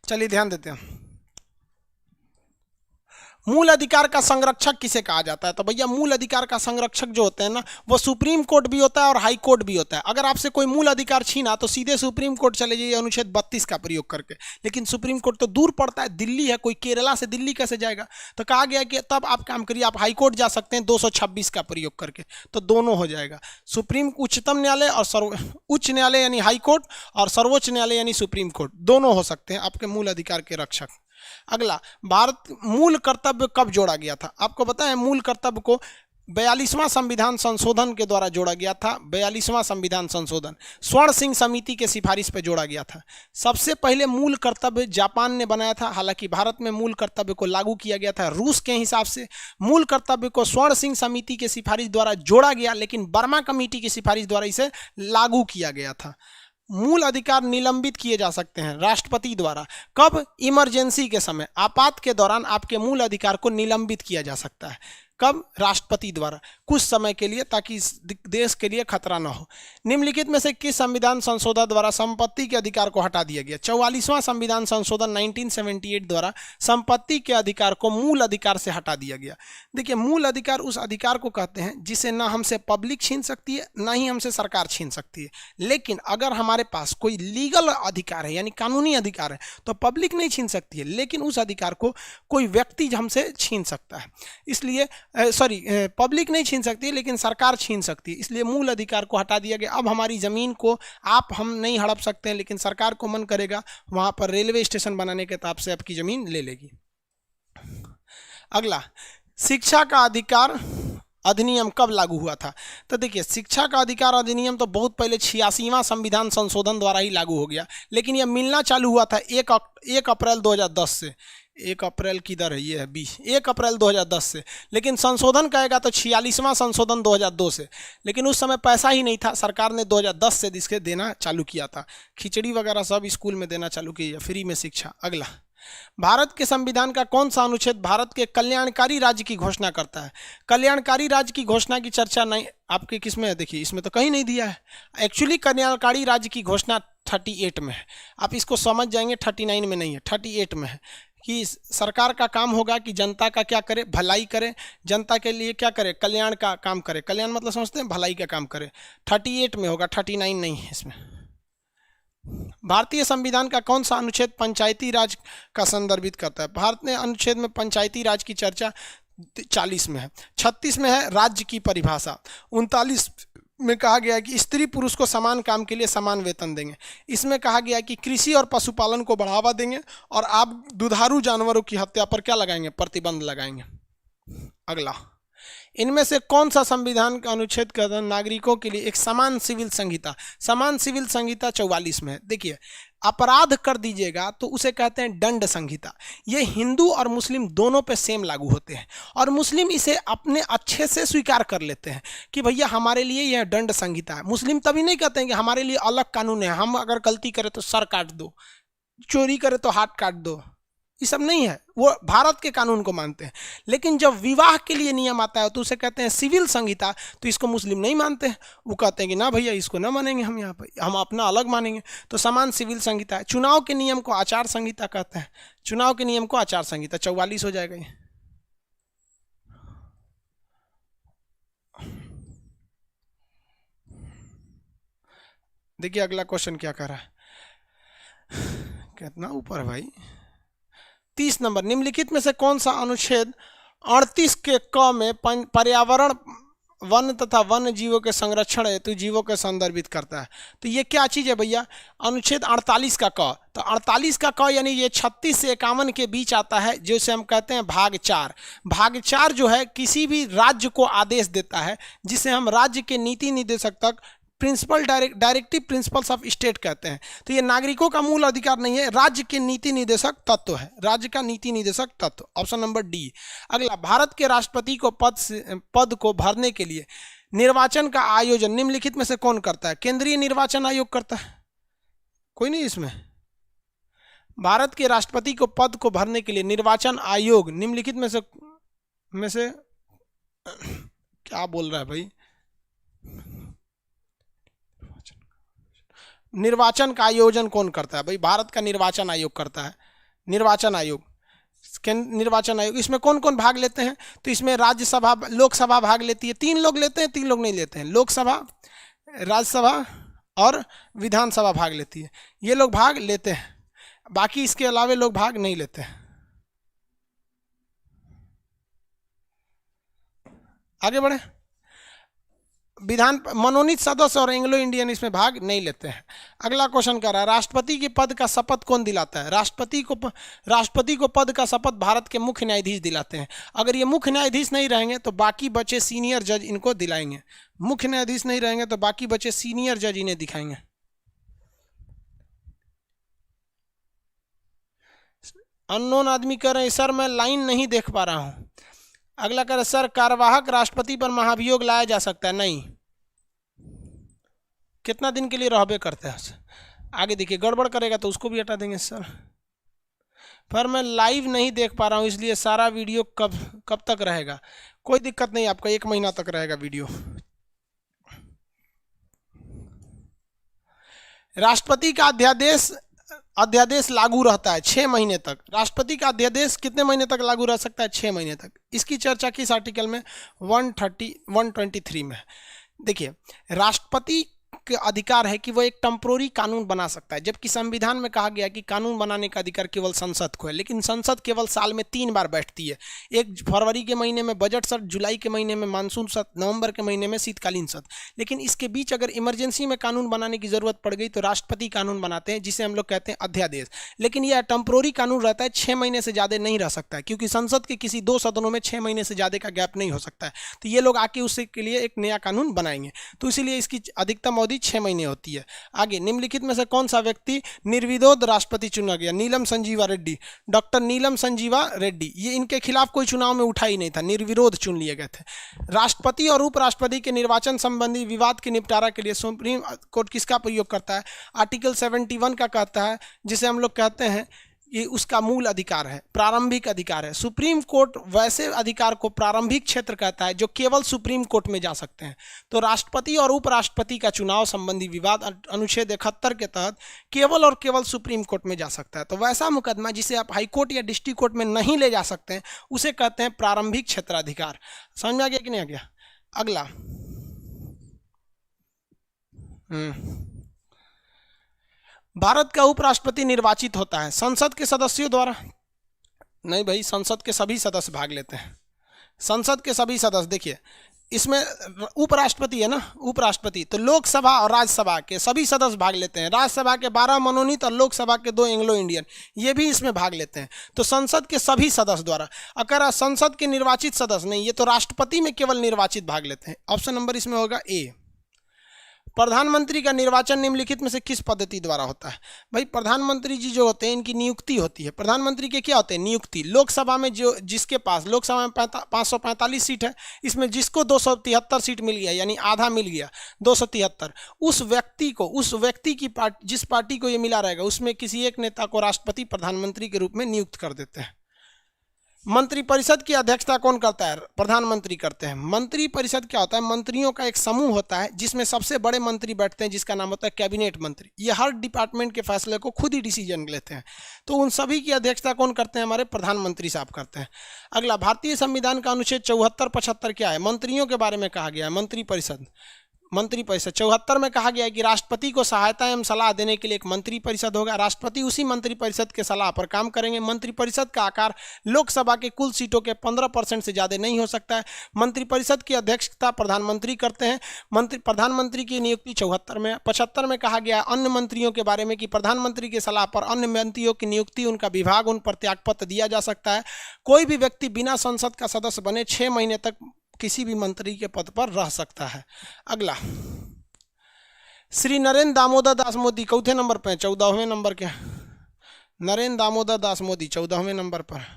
चलिए ध्यान देते हैं, मूल अधिकार का संरक्षक किसे कहा जाता है? तो भैया मूल अधिकार का संरक्षक जो होते हैं ना, वो सुप्रीम कोर्ट भी होता है और हाई कोर्ट भी होता है। अगर आपसे कोई मूल अधिकार छीना तो सीधे सुप्रीम कोर्ट चले जाइए अनुच्छेद 32 का प्रयोग करके, लेकिन सुप्रीम कोर्ट तो दूर पड़ता है, दिल्ली है, कोई केरला से दिल्ली कैसे जाएगा? तो कहा गया कि तब आप काम करिए, आप हाई कोर्ट जा सकते हैं 226 का प्रयोग करके, तो दोनों हो जाएगा। सुप्रीम उच्चतम न्यायालय और उच्च न्यायालय यानी हाई कोर्ट, और सर्वोच्च न्यायालय यानी सुप्रीम कोर्ट, दोनों हो सकते हैं आपके मूल अधिकार के रक्षक। अगला, भारत मूल कर्तव्य कब जोड़ा गया था? आपको पता है मूल कर्तव्य को 42वां संविधान संशोधन के द्वारा जोड़ा गया था। 42वां संविधान संशोधन स्वर्ण सिंह समिति के सिफारिश पर जोड़ा गया था। सबसे पहले मूल कर्तव्य जापान ने बनाया था, हालांकि भारत में मूल कर्तव्य को लागू किया गया था रूस के हिसाब से। मूल कर्तव्य को स्वर्ण सिंह समिति के सिफारिश द्वारा जोड़ा गया, लेकिन बर्मा कमेटी की सिफारिश द्वारा इसे लागू किया गया था। मूल अधिकार निलंबित किए जा सकते हैं राष्ट्रपति द्वारा। कब? इमरजेंसी के समय, आपात के दौरान आपके मूल अधिकार को निलंबित किया जा सकता है। कब? राष्ट्रपति द्वारा कुछ समय के लिए, ताकि इस देश के लिए खतरा न हो। निम्नलिखित में से किस संविधान संशोधन द्वारा संपत्ति के अधिकार को हटा दिया गया? 44वां संविधान संशोधन 1978 द्वारा संपत्ति के अधिकार को मूल अधिकार से हटा दिया गया। देखिए, मूल अधिकार उस अधिकार को कहते हैं जिसे ना हमसे पब्लिक छीन सकती है, ना ही हमसे सरकार छीन सकती है। लेकिन अगर हमारे पास कोई लीगल अधिकार है, यानी कानूनी अधिकार है, तो पब्लिक नहीं छीन सकती है, लेकिन उस अधिकार को कोई व्यक्ति हमसे छीन सकता है। इसलिए पब्लिक नहीं छीन सकती, लेकिन सरकार छीन सकती है। इसलिए मूल अधिकार को हटा दिया गया। अब हमारी ज़मीन को हम नहीं हड़प सकते हैं, लेकिन सरकार को मन करेगा वहाँ पर रेलवे स्टेशन बनाने के ताब से आपकी ज़मीन ले लेगी। अगला, शिक्षा का अधिकार अधिनियम कब लागू हुआ था? तो देखिए, शिक्षा का अधिकार अधिनियम तो बहुत पहले 86वां संविधान संशोधन द्वारा ही लागू हो गया, लेकिन यह मिलना चालू हुआ था 1 अप्रैल 2010 से। 1 अप्रैल किधर है? ये है 20, 1 अप्रैल 2010 से। लेकिन संशोधन कहेगा तो 46वां संशोधन 2002 से। लेकिन उस समय पैसा ही नहीं था, सरकार ने 2010 से इसके देना चालू किया था। खिचड़ी वगैरह सब स्कूल में देना चालू किया, फ्री में शिक्षा। अगला, भारत के संविधान का कौन सा अनुच्छेद भारत के कल्याणकारी राज्य की घोषणा करता है? कल्याणकारी राज्य की घोषणा की चर्चा नहीं आपके किसमें है? देखिए, इसमें तो कहीं नहीं दिया है। एक्चुअली कल्याणकारी राज्य की घोषणा 38 में है। आप इसको समझ जाएंगे, 39 में नहीं है, 38 में है कि सरकार का काम होगा कि जनता का क्या करे? भलाई करे, जनता के लिए क्या करे? कल्याण का काम करे। कल्याण मतलब समझते हैं, भलाई का काम करे। 38 में होगा, 39 नहीं है इसमें। भारतीय संविधान का कौन सा अनुच्छेद पंचायती राज का संदर्भित करता है? भारत ने अनुच्छेद में पंचायती राज की चर्चा 40 में है। 36 में है राज्य की परिभाषा। 39 में कहा गया है कि स्त्री पुरुष को समान काम के लिए समान वेतन देंगे। इसमें कहा गया है कि कृषि और पशुपालन को बढ़ावा देंगे, और आप दुधारू जानवरों की हत्या पर क्या लगाएंगे? प्रतिबंध लगाएंगे। अगला, इनमें से कौन सा संविधान का अनुच्छेद कहता है नागरिकों के लिए एक समान सिविल संहिता? समान सिविल संहिता 44 में है। देखिए, अपराध कर दीजिएगा तो उसे कहते हैं दंड संहिता। ये हिंदू और मुस्लिम दोनों पे सेम लागू होते हैं, और मुस्लिम इसे अपने अच्छे से स्वीकार कर लेते हैं कि भैया हमारे लिए यह दंड संहिता है। मुस्लिम तभी नहीं कहते हैं कि हमारे लिए अलग कानून है, हम अगर गलती करें तो सर काट दो, चोरी करे तो हाथ काट दो, ये सब नहीं है। वो भारत के कानून को मानते हैं। लेकिन जब विवाह के लिए नियम आता है तो उसे कहते हैं सिविल संहिता। तो इसको मुस्लिम नहीं मानते हैं, वो कहते हैं कि ना भैया इसको ना मानेंगे, हम यहाँ पर हम अपना अलग मानेंगे। तो समान सिविल संहिता है। चुनाव के नियम को आचार संहिता कहते हैं। चुनाव के नियम को आचार संहिता 44 हो जाएगा ये। देखिए अगला क्वेश्चन क्या कर रहा है, कितना ऊपर भाई। 30 नंबर, निम्नलिखित में से कौन सा अनुच्छेद 38 के क में पर्यावरण, वन तथा वन्य जीवों के संरक्षण हेतु जीवों के संदर्भित करता है? तो ये क्या चीज़ है भैया? अनुच्छेद 48 का क। तो 48 का क यानी ये 36 से 51 के बीच आता है, जिसे हम कहते हैं भाग 4। भाग 4 जो है किसी भी राज्य को आदेश देता है, जिसे हम राज्य के नीति निर्देशक तक डायरेक्टिव प्रिंसिपल्स ऑफ स्टेट कहते हैं। तो ये नागरिकों का मूल अधिकार नहीं है, राज्य के नीति निर्देशक तत्व है, राज्य का नीति निर्देशक तत्व। Option number D. अगला, भारत के राष्ट्रपति को पद को भरने के लिए निर्वाचन का आयोजन निम्नलिखित में से कौन करता है? केंद्रीय निर्वाचन आयोग करता है। कोई नहीं इसमें। भारत के राष्ट्रपति को पद को भरने के लिए निर्वाचन आयोग निम्नलिखित में से क्या बोल रहा है भाई? निर्वाचन का आयोजन कौन करता है भाई? भारत का निर्वाचन आयोग करता है। निर्वाचन आयोग, निर्वाचन आयोग, इसमें कौन कौन भाग लेते हैं? तो इसमें राज्यसभा, लोकसभा भाग लेती है। 3 लोग लेते हैं, 3 लोग नहीं लेते हैं। लोकसभा, राज्यसभा और विधानसभा भाग लेती है। ये लोग भाग लेते हैं, बाकी इसके अलावे लोग भाग नहीं लेते हैं। आगे बढ़े। विधान मनोनीत सदस्य और एंग्लो इंडियन इसमें भाग नहीं लेते हैं। अगला क्वेश्चन कर रहा है, राष्ट्रपति के पद का शपथ कौन दिलाता है? राष्ट्रपति को पद का शपथ भारत के मुख्य न्यायाधीश दिलाते हैं। अगर ये मुख्य न्यायाधीश नहीं रहेंगे तो बाकी बचे सीनियर जज इनको दिलाएंगे। मुख्य न्यायाधीश नहीं रहेंगे तो बाकी बचे सीनियर जज इन्हें दिखाएंगे। अननोन आदमी कह रहे हैं सर मैं लाइन नहीं देख पा रहा हूं। अगला कह रहे सर कार्यवाहक राष्ट्रपति पर महाभियोग लाया जा सकता है? नहीं। कितना दिन के लिए रहबे करते हैं? आगे देखिए, गड़बड़ करेगा तो उसको भी हटा देंगे सर। पर मैं लाइव नहीं देख पा रहा हूँ, इसलिए सारा वीडियो कब तक रहेगा? कोई दिक्कत नहीं, आपका 1 महीना तक रहेगा वीडियो। राष्ट्रपति का अध्यादेश लागू रहता है 6 महीने तक। राष्ट्रपति का अध्यादेश कितने महीने तक लागू रह सकता है? 6 महीने तक। इसकी चर्चा किस आर्टिकल में? 123 में। देखिए, राष्ट्रपति का अधिकार है कि वो एक टेम्पोररी कानून बना सकता है, जबकि संविधान में कहा गया कि कानून बनाने का अधिकार केवल संसद को है। लेकिन संसद केवल साल में 3 बार बैठती है, 1 फरवरी के महीने में बजट सत्र, जुलाई के महीने में मानसून सत्र, नवंबर के महीने में शीतकालीन सत्र। लेकिन इसके बीच अगर इमरजेंसी में कानून बनाने की जरूरत पड़ गई तो राष्ट्रपति कानून बनाते हैं, जिसे हम लोग कहते हैं अध्यादेश। लेकिन यह टेम्पोररी कानून रहता है, 6 महीने से ज़्यादा नहीं रह सकता है, क्योंकि संसद के किसी 2 सदनों में 6 महीने से ज़्यादा का गैप नहीं हो सकता है। तो ये लोग आके उसके के लिए एक नया कानून बनाएंगे, तो इसीलिए इसकी अधिकतम अवधि 6 महीने होती है। आगे, निम्नलिखित में से कौन सा व्यक्ति निर्विरोध राष्ट्रपति चुना गया? नीलम संजीवा रेड्डी, डॉक्टर नीलम संजीवा रेड्डी। ये इनके खिलाफ कोई चुनाव में उठा ही नहीं था, निर्विरोध चुन लिए गए थे। राष्ट्रपति और उपराष्ट्रपति के निर्वाचन संबंधी विवाद के निपटारा के लिए सुप्रीम कोर्ट किसका प्रयोग करता है? आर्टिकल 71 का कहता है, जिसे हम लोग कहते हैं ये उसका मूल अधिकार है, प्रारंभिक अधिकार है। सुप्रीम कोर्ट वैसे अधिकार को प्रारंभिक क्षेत्र कहता है जो केवल सुप्रीम कोर्ट में जा सकते हैं। तो राष्ट्रपति और उपराष्ट्रपति का चुनाव संबंधी विवाद अनुच्छेद 71 के तहत केवल और केवल सुप्रीम कोर्ट में जा सकता है। तो वैसा मुकदमा जिसे आप हाई कोर्ट या डिस्ट्रिक्ट कोर्ट में नहीं ले जा सकते हैं, उसे कहते हैं प्रारंभिक क्षेत्राधिकार। समझ में आ गया कि नहीं आ गया? अगला, भारत का उपराष्ट्रपति निर्वाचित होता है संसद के सदस्यों द्वारा? नहीं भाई, संसद के सभी सदस्य भाग लेते हैं। संसद के सभी सदस्य, देखिए इसमें उपराष्ट्रपति है ना, उपराष्ट्रपति, तो लोकसभा और राज्यसभा के सभी सदस्य भाग लेते हैं। राज्यसभा के 12 मनोनीत और लोकसभा के 2 एंग्लो इंडियन, ये भी इसमें भाग लेते हैं। तो संसद के सभी सदस्य द्वारा, अगर संसद के निर्वाचित सदस्य नहीं, ये तो राष्ट्रपति में केवल निर्वाचित भाग लेते हैं। ऑप्शन नंबर इसमें होगा ए। प्रधानमंत्री का निर्वाचन निम्नलिखित में से किस पद्धति द्वारा होता है? भाई, प्रधानमंत्री जी जो होते हैं इनकी नियुक्ति होती है। प्रधानमंत्री के क्या होते हैं? नियुक्ति। लोकसभा में जो जिसके पास, लोकसभा में 545 सीट है, इसमें जिसको 273 सीट मिल गया, यानी आधा मिल गया, 273, उस व्यक्ति की पार्टी, जिस पार्टी को ये मिला रहेगा, उसमें किसी एक नेता को राष्ट्रपति प्रधानमंत्री के रूप में नियुक्त कर देते हैं। मंत्रिपरिषद की अध्यक्षता कौन करता है? प्रधानमंत्री करते हैं। मंत्रिपरिषद क्या होता है? मंत्रियों का एक समूह होता है जिसमें सबसे बड़े मंत्री बैठते हैं, जिसका नाम होता है कैबिनेट मंत्री। ये हर डिपार्टमेंट के फैसले को खुद ही डिसीजन लेते हैं। तो उन सभी की अध्यक्षता कौन करते हैं? हमारे प्रधानमंत्री साहब करते हैं। अगला, भारतीय संविधान का अनुच्छेद 74-75 क्या है? मंत्रियों के बारे में कहा गया है। मंत्रिपरिषद 74 में कहा गया है कि राष्ट्रपति को सहायता एवं सलाह देने के लिए एक मंत्रिपरिषद होगा। राष्ट्रपति उसी मंत्रिपरिषद के सलाह पर काम करेंगे। मंत्रिपरिषद का आकार लोकसभा के कुल सीटों के 15% से ज़्यादा नहीं हो सकता है। मंत्रिपरिषद की अध्यक्षता प्रधानमंत्री करते हैं। प्रधानमंत्री की नियुक्ति 74 में। 75 में कहा गया अन्य मंत्रियों के बारे में कि प्रधानमंत्री की सलाह पर अन्य मंत्रियों की नियुक्ति, उनका विभाग, उन पर त्यागपत्र दिया जा सकता है। कोई भी व्यक्ति बिना संसद का सदस्य बने 6 महीने तक किसी भी मंत्री के पद पर रह सकता है। अगला, श्री नरेंद्र दामोदर दास मोदी चौथे नंबर पे, 14वें नंबर के। नरेंद्र दामोदर दास मोदी 14वें नंबर पर।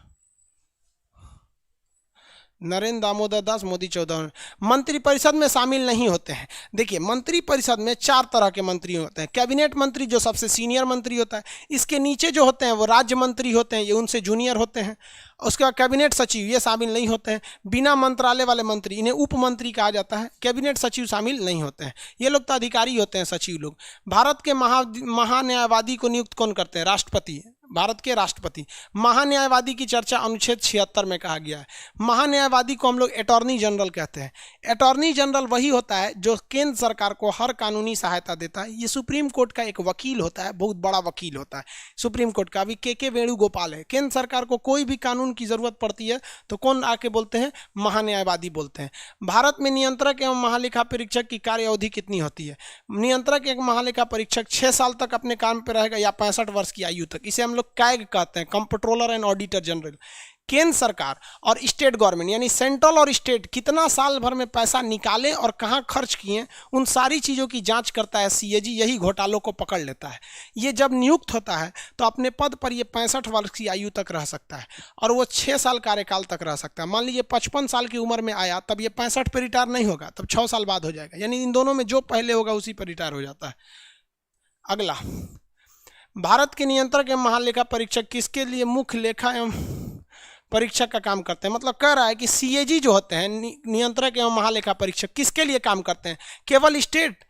नरेंद्र दामोदर दास मोदी 14वें। मंत्रिपरिषद में शामिल नहीं होते हैं। देखिए, मंत्रिपरिषद में 4 तरह के मंत्री होते हैं। कैबिनेट मंत्री जो सबसे सीनियर मंत्री होता है, इसके नीचे जो होते हैं वो राज्य मंत्री होते हैं, ये उनसे जूनियर होते हैं। उसके बाद कैबिनेट सचिव, ये शामिल नहीं होते हैं। बिना मंत्रालय वाले मंत्री, इन्हें उप मंत्री कहा जाता है। कैबिनेट सचिव शामिल नहीं होते हैं, ये लोग तो अधिकारी होते हैं, सचिव लोग। भारत के महान्यायवादी को नियुक्त कौन करते हैं? राष्ट्रपति, भारत के राष्ट्रपति। महान्यायवादी की चर्चा अनुच्छेद 76 में कहा गया है। महान्यायवादी को हम लोग अटॉर्नी जनरल कहते हैं। अटॉर्नी जनरल वही होता है जो केंद्र सरकार को हर कानूनी सहायता देता है। ये सुप्रीम कोर्ट का एक वकील होता है, बहुत बड़ा वकील होता है सुप्रीम कोर्ट का। अभी के वेणुगोपाल है। केंद्र सरकार को कोई भी कानून की जरूरत पड़ती है तो कौन आके बोलते हैं? महान्यायवादी बोलते हैं। भारत में नियंत्रक एवं महालेखा परीक्षक की कार्य अवधि कितनी होती है? नियंत्रक एक महालेखा परीक्षक 6 साल तक अपने काम पर रहेगा या 65 वर्ष की आयु तक। इसे हम लोग कैग कहते हैं, कंप्ट्रोलर एंड ऑडिटर जनरल। केंद्र सरकार और स्टेट गवर्नमेंट यानी सेंट्रल और स्टेट कितना साल भर में पैसा निकाले और कहाँ खर्च किए, उन सारी चीज़ों की जांच करता है सीएजी। यही घोटालों को पकड़ लेता है। ये जब नियुक्त होता है तो अपने पद पर ये 65 वर्ष की आयु तक रह सकता है और वो 6 साल कार्यकाल तक रह सकता है। मान लीजिए 55 साल की उम्र में आया, तब ये 65 पर रिटायर नहीं होगा, तब 6 साल बाद हो जाएगा। यानी इन दोनों में जो पहले होगा उसी पर रिटायर हो जाता है। अगला, भारत के नियंत्रक एवं महालेखा परीक्षक किसके लिए मुख्य लेखा एवं परीक्षक का काम करते हैं। मतलब कह रहा है कि सीएजी जो होते हैं, नियंत्रक एवं महालेखा परीक्षक, किसके लिए काम करते हैं? केवल स्टेट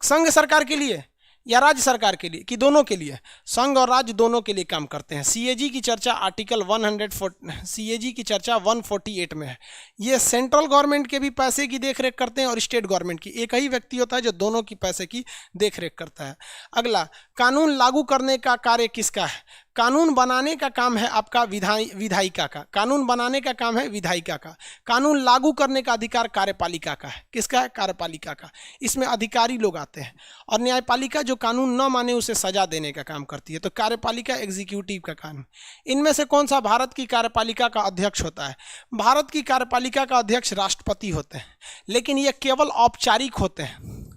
संघ सरकार के लिए या राज्य सरकार के लिए, कि दोनों के लिए? संघ और राज्य दोनों के लिए काम करते हैं। सीएजी की चर्चा आर्टिकल 148 में है। ये सेंट्रल गवर्नमेंट के भी पैसे की देखरेख करते हैं और स्टेट गवर्नमेंट की। एक ही व्यक्ति होता है जो दोनों की पैसे की देखरेख करता है। अगला, कानून लागू करने का कार्य किसका है? कानून बनाने का काम है आपका विधायिका का। कानून बनाने का काम है विधायिका का। कानून लागू करने का अधिकार कार्यपालिका का है। किसका है? कार्यपालिका का। इसमें अधिकारी लोग आते हैं। और न्यायपालिका जो कानून न माने उसे सजा देने का काम करती है। तो कार्यपालिका एग्जीक्यूटिव का काम। इनमें से कौन सा भारत की कार्यपालिका का अध्यक्ष होता है? भारत की कार्यपालिका का अध्यक्ष राष्ट्रपति होते हैं, लेकिन ये केवल औपचारिक होते हैं,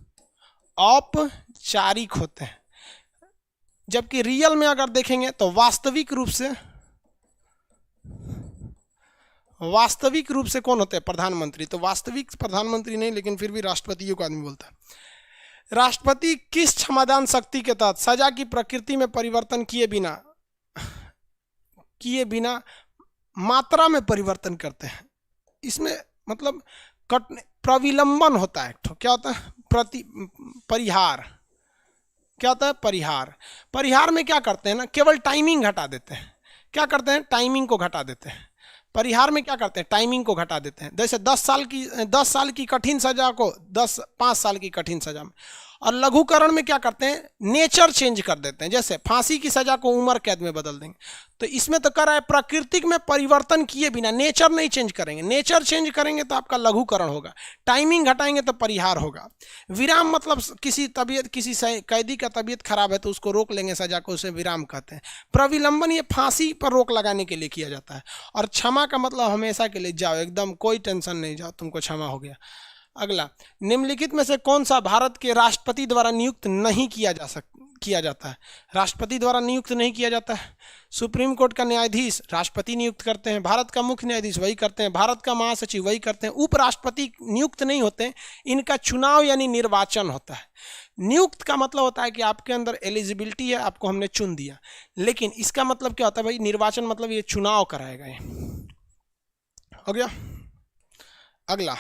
औपचारिक होते हैं। जबकि रियल में अगर देखेंगे तो वास्तविक रूप से कौन होते हैं? प्रधानमंत्री। तो वास्तविक प्रधानमंत्री नहीं, लेकिन फिर भी राष्ट्रपति को आदमी बोलता है। राष्ट्रपति किस क्षमादान शक्ति के तहत सजा की प्रकृति में परिवर्तन किए बिना मात्रा में परिवर्तन करते हैं? इसमें मतलब प्रविलंबन होता है। क्या होता है? परिहार। क्या होता है? परिहार। परिहार में क्या करते हैं ना, केवल टाइमिंग घटा देते हैं। क्या करते हैं? टाइमिंग को घटा देते हैं। परिहार में क्या करते हैं? टाइमिंग को घटा देते हैं। जैसे 10 साल की कठिन सजा को 5 साल की कठिन सजा में। और लघुकरण में क्या करते हैं? नेचर चेंज कर देते हैं। जैसे फांसी की सजा को उम्र कैद में बदल देंगे। तो इसमें तो कर रहा है प्राकृतिक में परिवर्तन किए बिना, नेचर नहीं चेंज करेंगे। नेचर चेंज करेंगे तो आपका लघुकरण होगा, टाइमिंग घटाएंगे तो परिहार होगा। विराम मतलब किसी कैदी का तबीयत खराब है तो उसको रोक लेंगे सजा को, उसे विराम कहते हैं। प्रविलंबन ये फांसी पर रोक लगाने के लिए किया जाता है। और क्षमा का मतलब हमेशा के लिए जाओ, एकदम कोई टेंशन नहीं, जाओ तुमको क्षमा हो गया। अगला, निम्नलिखित में से कौन सा भारत के राष्ट्रपति द्वारा नियुक्त नहीं किया जाता है? राष्ट्रपति द्वारा नियुक्त नहीं किया जाता है। सुप्रीम कोर्ट का न्यायाधीश राष्ट्रपति नियुक्त करते हैं। भारत का मुख्य न्यायाधीश वही करते हैं। भारत का महासचिव वही करते हैं। उपराष्ट्रपति नियुक्त नहीं होते, इनका चुनाव यानी निर्वाचन होता है। नियुक्त का मतलब होता है कि आपके अंदर एलिजिबिलिटी है, आपको हमने चुन दिया। लेकिन इसका मतलब क्या होता है भाई? निर्वाचन मतलब ये चुनाव कराएगा। ये हो गया। अगला,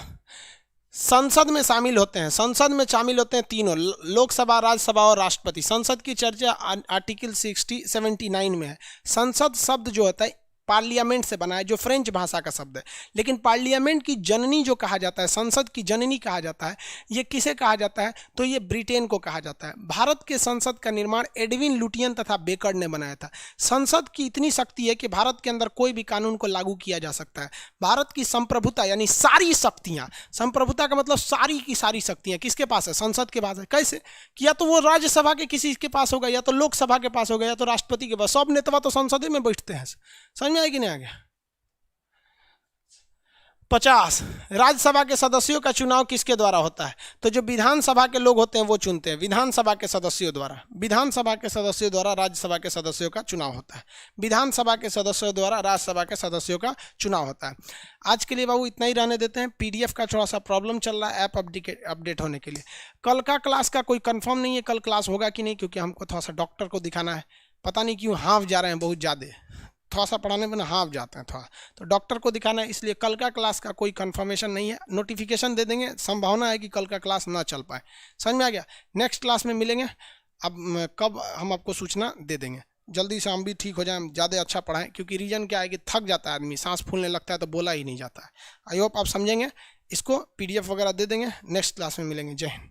संसद में शामिल होते हैं। संसद में शामिल होते हैं तीनों, लोकसभा, राज्यसभा और राष्ट्रपति। संसद की चर्चा आर्टिकल 79 में है। संसद शब्द जो होता है पार्लियामेंट से बना है, जो फ्रेंच भाषा का शब्द है। लेकिन पार्लियामेंट की जननी जो कहा जाता है, संसद की जननी कहा जाता है, ये किसे कहा जाता है? तो ये ब्रिटेन को कहा जाता है। भारत के संसद का निर्माण एडविन लुटियन तथा बेकर ने बनाया था। संसद की इतनी शक्ति है कि भारत के अंदर कोई भी कानून को लागू किया जा सकता है। भारत की संप्रभुता यानी सारी शक्तियां, संप्रभुता का मतलब सारी की सारी शक्तियां किसके पास है? संसद के पास है। कैसे? कि या तो वो राज्यसभा के किसी के पास होगा, या तो लोकसभा के पास होगा, या तो राष्ट्रपति के पास। सब नेता तो संसद में बैठते हैं। समझ में आया कि नहीं आ गया? 50, राज्यसभा के सदस्यों का चुनाव किसके द्वारा होता है? तो जो विधानसभा के लोग होते हैं वो चुनते हैं, विधानसभा के सदस्यों द्वारा। विधानसभा के सदस्यों द्वारा राज्यसभा के सदस्यों का चुनाव होता है। विधानसभा के सदस्यों द्वारा राज्यसभा के सदस्यों का चुनाव होता है। आज के लिए बाबू इतना ही रहने देते हैं। पीडीएफ का थोड़ा सा प्रॉब्लम चल रहा है ऐप अपडेट होने के लिए। कल का क्लास का कोई कंफर्म नहीं है, कल क्लास होगा कि नहीं, क्योंकि हमको थोड़ा सा डॉक्टर को दिखाना है। पता नहीं क्यों हाफ जा रहे हैं बहुत ज़्यादा, थोड़ा सा पढ़ाने में ना हाफ जाते हैं थोड़ा, तो डॉक्टर को दिखाना है। इसलिए कल का क्लास का कोई कंफर्मेशन नहीं है। नोटिफिकेशन दे देंगे, संभावना है कि कल का क्लास ना चल पाए। समझ में आ गया? नेक्स्ट क्लास में मिलेंगे। अब कब हम आपको सूचना दे देंगे। जल्दी से हम भी ठीक हो जाएं, ज़्यादा अच्छा पढ़ाएं, क्योंकि रीजन क्या है कि थक जाता है आदमी, सांस फूलने लगता है तो बोला ही नहीं जाता है। आई होप आप समझेंगे। इसको पीडीएफ वगैरह दे देंगे। नेक्स्ट क्लास में मिलेंगे। जय हिंद।